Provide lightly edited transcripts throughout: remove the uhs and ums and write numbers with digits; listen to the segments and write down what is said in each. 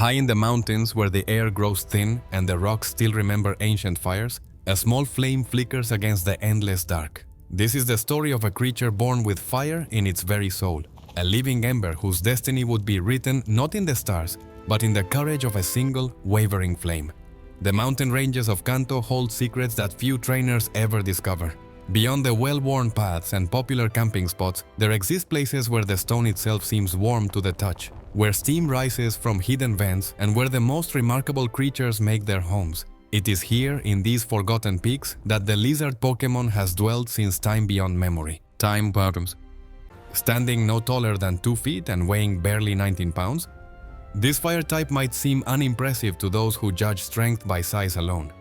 High in the mountains where the air grows thin and the rocks still remember ancient fires, a small flame flickers against the endless dark. This is the story of a creature born with fire in its very soul, a living ember whose destiny would be written not in the stars, but in the courage of a single, wavering flame. The mountain ranges of Kanto hold secrets that few trainers ever discover. Beyond the well-worn paths and popular camping spots, there exist places where the stone itself seems warm to the touch, where steam rises from hidden vents and where the most remarkable creatures make their homes. It is here, in these forgotten peaks, that the lizard Pokémon has dwelled since time beyond memory. Time bottoms. Standing no taller than 2 feet and weighing barely 19 pounds, this fire type might seem unimpressive to those who judge strength by size alone.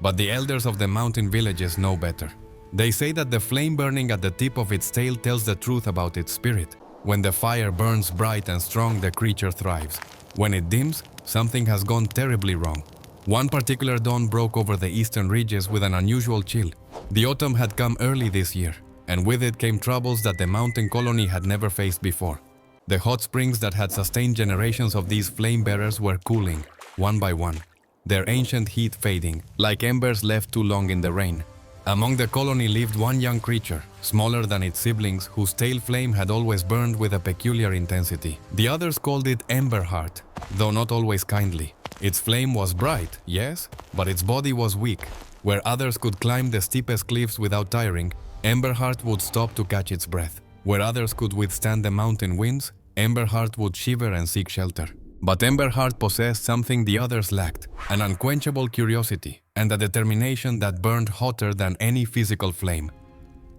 But the elders of the mountain villages know better. They say that the flame burning at the tip of its tail tells the truth about its spirit. When the fire burns bright and strong, the creature thrives. When it dims, something has gone terribly wrong. One particular dawn broke over the eastern ridges with an unusual chill. The autumn had come early this year, and with it came troubles that the mountain colony had never faced before. The hot springs that had sustained generations of these flame bearers were cooling, one by one, their ancient heat fading, like embers left too long in the rain. Among the colony lived one young creature, smaller than its siblings, whose tail flame had always burned with a peculiar intensity. The others called it Ember-heart, though not always kindly. Its flame was bright, yes, but its body was weak. Where others could climb the steepest cliffs without tiring, Ember-heart would stop to catch its breath. Where others could withstand the mountain winds, Ember-heart would shiver and seek shelter. But Ember-heart possessed something the others lacked, an unquenchable curiosity and a determination that burned hotter than any physical flame.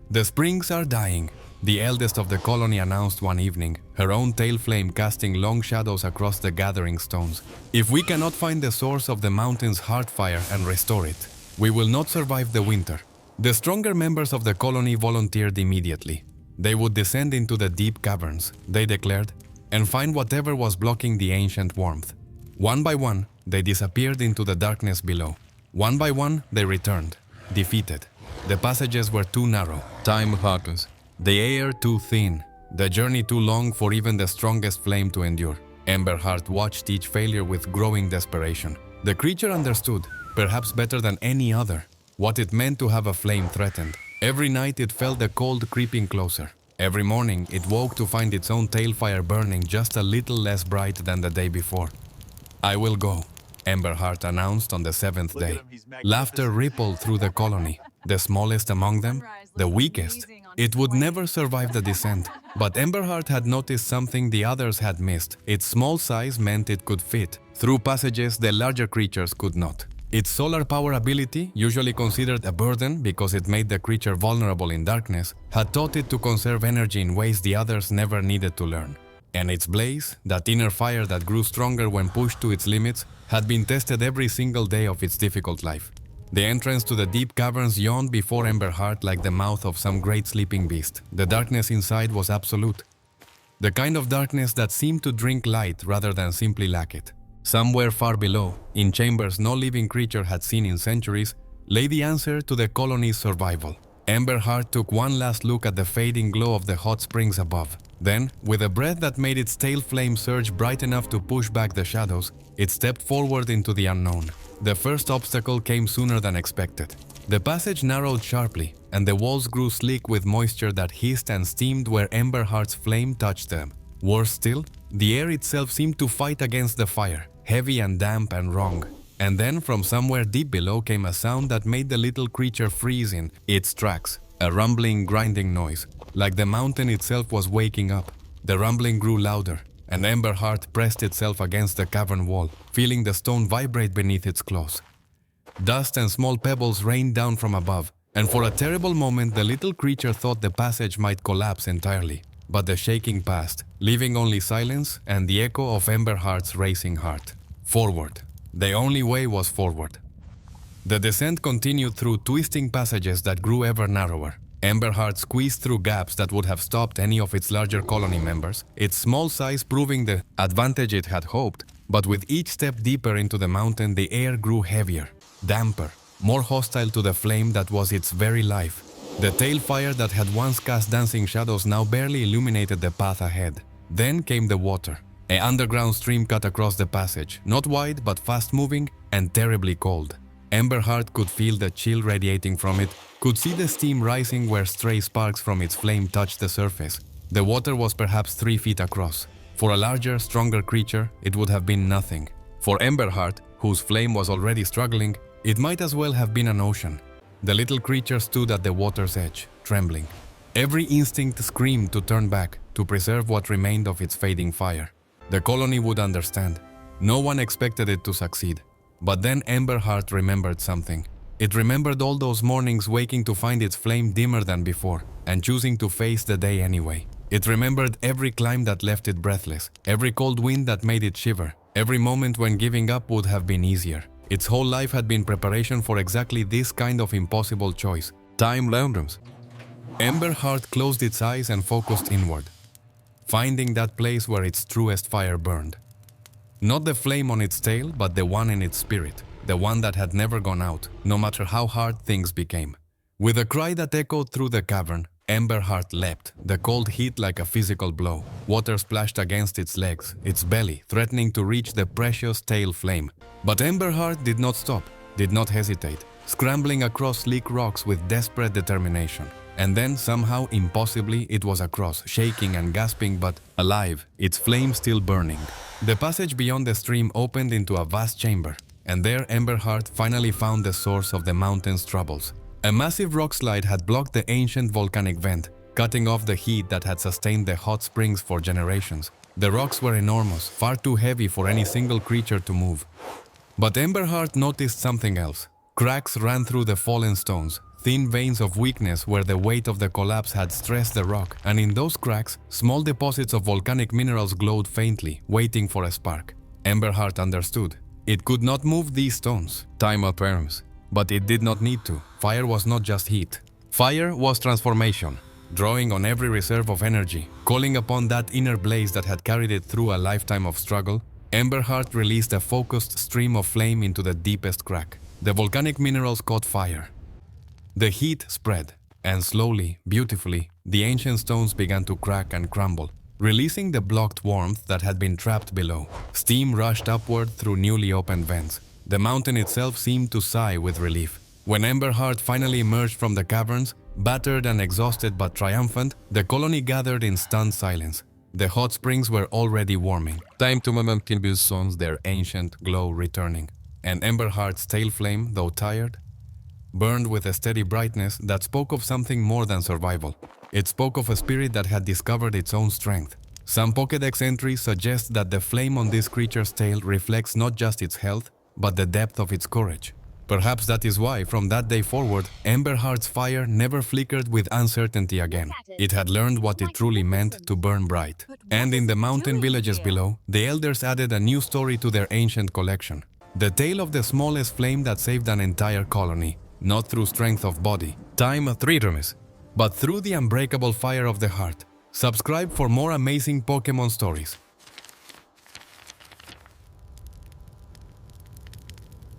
"The springs are dying," the eldest of the colony announced one evening, her own tail flame casting long shadows across the gathering stones. "If we cannot find the source of the mountain's heart fire and restore it, we will not survive the winter." The stronger members of the colony volunteered immediately. They would descend into the deep caverns, they declared, and find whatever was blocking the ancient warmth. One by one, they disappeared into the darkness below. One by one, they returned, defeated. The passages were too narrow, time hardens, the air too thin, the journey too long for even the strongest flame to endure. Ember-heart watched each failure with growing desperation. The creature understood, perhaps better than any other, what it meant to have a flame threatened. Every night it felt the cold creeping closer. Every morning it woke to find its own tail fire burning just a little less bright than the day before. "I will go," Ember-heart announced on the 7th day. Laughter rippled through the colony. The smallest among them, the weakest, it would never survive the descent. But Ember-heart had noticed something the others had missed. Its small size meant it could fit through passages the larger creatures could not. Its solar power ability, usually considered a burden because it made the creature vulnerable in darkness, had taught it to conserve energy in ways the others never needed to learn. And its blaze, that inner fire that grew stronger when pushed to its limits, had been tested every single day of its difficult life. The entrance to the deep caverns yawned before Ember-heart like the mouth of some great sleeping beast. The darkness inside was absolute. The kind of darkness that seemed to drink light rather than simply lack it. Somewhere far below, in chambers no living creature had seen in centuries, lay the answer to the colony's survival. Ember-heart took one last look at the fading glow of the hot springs above. Then, with a breath that made its tail flame surge bright enough to push back the shadows, it stepped forward into the unknown. The first obstacle came sooner than expected. The passage narrowed sharply, and the walls grew sleek with moisture that hissed and steamed where Ember-heart's flame touched them. Worse still, the air itself seemed to fight against the fire, heavy and damp and wrong. And then from somewhere deep below came a sound that made the little creature freeze in its tracks, a rumbling, grinding noise, like the mountain itself was waking up. The rumbling grew louder, and Ember-heart pressed itself against the cavern wall, feeling the stone vibrate beneath its claws. Dust and small pebbles rained down from above, and for a terrible moment the little creature thought the passage might collapse entirely. But the shaking passed, leaving only silence and the echo of Ember-heart's racing heart. Forward. The only way was forward. The descent continued through twisting passages that grew ever narrower. Ember-heart squeezed through gaps that would have stopped any of its larger colony members, its small size proving the advantage it had hoped. But with each step deeper into the mountain, the air grew heavier, damper, more hostile to the flame that was its very life. The tail fire that had once cast dancing shadows now barely illuminated the path ahead. Then came the water. An underground stream cut across the passage, not wide but fast-moving and terribly cold. Ember-heart could feel the chill radiating from it, could see the steam rising where stray sparks from its flame touched the surface. The water was perhaps 3 feet across. For a larger, stronger creature, it would have been nothing. For Ember-heart, whose flame was already struggling, it might as well have been an ocean. The little creature stood at the water's edge, trembling. Every instinct screamed to turn back, to preserve what remained of its fading fire. The colony would understand. No one expected it to succeed. But then Ember-heart remembered something. It remembered all those mornings waking to find its flame dimmer than before, and choosing to face the day anyway. It remembered every climb that left it breathless, every cold wind that made it shiver, every moment when giving up would have been easier. Its whole life had been preparation for exactly this kind of impossible choice. Time laundrums. Ember-heart closed its eyes and focused inward, finding that place where its truest fire burned. Not the flame on its tail, but the one in its spirit, the one that had never gone out, no matter how hard things became. With a cry that echoed through the cavern, Ember-heart leapt, the cold heat like a physical blow. Water splashed against its legs, its belly, threatening to reach the precious tail flame. But Ember-heart did not stop, did not hesitate, scrambling across sleek rocks with desperate determination. And then, somehow, impossibly, it was across, shaking and gasping but alive, its flame still burning. The passage beyond the stream opened into a vast chamber, and there Ember-heart finally found the source of the mountain's troubles. A massive rockslide had blocked the ancient volcanic vent, cutting off the heat that had sustained the hot springs for generations. The rocks were enormous, far too heavy for any single creature to move. But Ember-heart noticed something else. Cracks ran through the fallen stones, thin veins of weakness where the weight of the collapse had stressed the rock, and in those cracks, small deposits of volcanic minerals glowed faintly, waiting for a spark. Ember-heart understood. It could not move these stones, time or terms. But it did not need to. Fire was not just heat. Fire was transformation, drawing on every reserve of energy, calling upon that inner blaze that had carried it through a lifetime of struggle. Ember-heart released a focused stream of flame into the deepest crack. The volcanic minerals caught fire. The heat spread, and slowly, beautifully, the ancient stones began to crack and crumble, releasing the blocked warmth that had been trapped below. Steam rushed upward through newly opened vents. The mountain itself seemed to sigh with relief. When Ember-heart finally emerged from the caverns, battered and exhausted but triumphant, the colony gathered in stunned silence. The hot springs were already warming. Time to Mememkinbus sons their ancient glow returning. And Ember-heart's tail flame, though tired, burned with a steady brightness that spoke of something more than survival. It spoke of a spirit that had discovered its own strength. Some Pokédex entries suggest that the flame on this creature's tail reflects not just its health, but the depth of its courage. Perhaps that is why, from that day forward, Ember-heart's fire never flickered with uncertainty again. It had learned what it truly meant to burn bright. And in the mountain villages below, the elders added a new story to their ancient collection. The tale of the smallest flame that saved an entire colony, not through strength of body, time 3 rooms, but through the unbreakable fire of the heart. Subscribe for more amazing Pokémon stories.